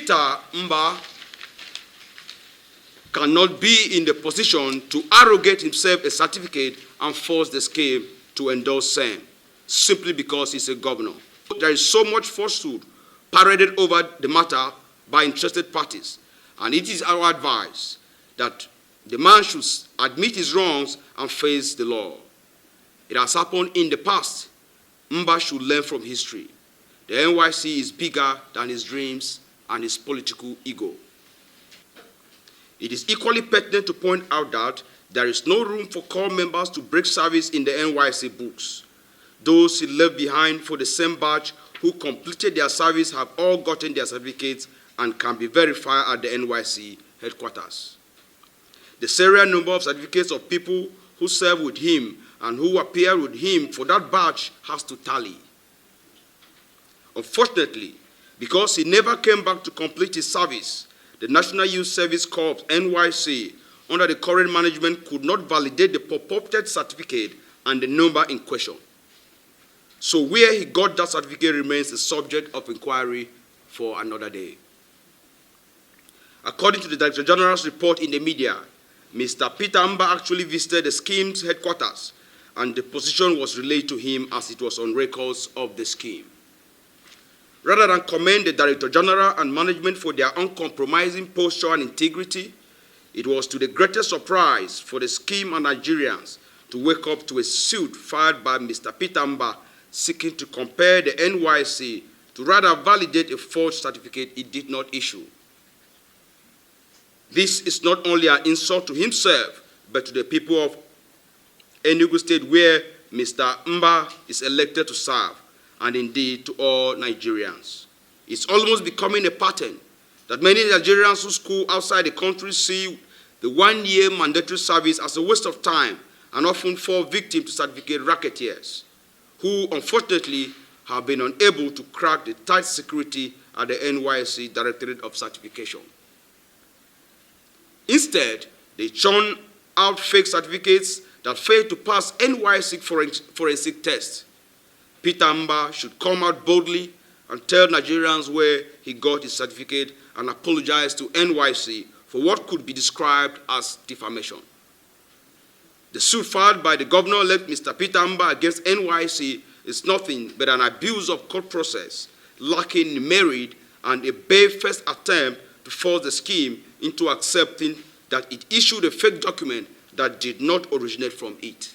Peter Mbah cannot be in the position to arrogate himself a certificate and force the scheme to endorse same, simply because he's a governor. There is so much falsehood paraded over the matter by interested parties, and it is our advice that the man should admit his wrongs and face the law. It has happened in the past. Mbah should learn from history. The NYSC is bigger than his dreams and his political ego. It is equally pertinent to point out that there is no room for corps members to break service in the NYSC books. Those he left behind for the same batch who completed their service have all gotten their certificates and can be verified at the NYSC headquarters. The serial number of certificates of people who serve with him and who appear with him for that batch has to tally. Unfortunately, because he never came back to complete his service, the National Youth Service Corps, NYSC, under the current management could not validate the purported certificate and the number in question. So where he got that certificate remains a subject of inquiry for another day. According to the Director General's report in the media, Mr. Peter Mbah actually visited the scheme's headquarters, and the position was relayed to him as it was on records of the scheme. Rather than commend the Director General and management for their uncompromising posture and integrity, it was to the greatest surprise for the scheme and Nigerians to wake up to a suit filed by Mr. Peter Mbah seeking to compare the NYSC to rather validate a forged certificate it did not issue. This is not only an insult to himself, but to the people of Enugu State where Mr. Mbah is elected to serve, and indeed to all Nigerians. It's almost becoming a pattern that many Nigerians who school outside the country see the one-year mandatory service as a waste of time and often fall victim to certificate racketeers, who unfortunately have been unable to crack the tight security at the NYSC Directorate of Certification. Instead, they churn out fake certificates that fail to pass NYSC forensic tests. Peter Mbah should come out boldly and tell Nigerians where he got his certificate and apologize to NYSC for what could be described as defamation. The suit filed by the governor-elect Mr. Peter Mbah against NYSC is nothing but an abuse of court process, lacking merit and a bare-faced attempt to force the scheme into accepting that it issued a fake document that did not originate from it.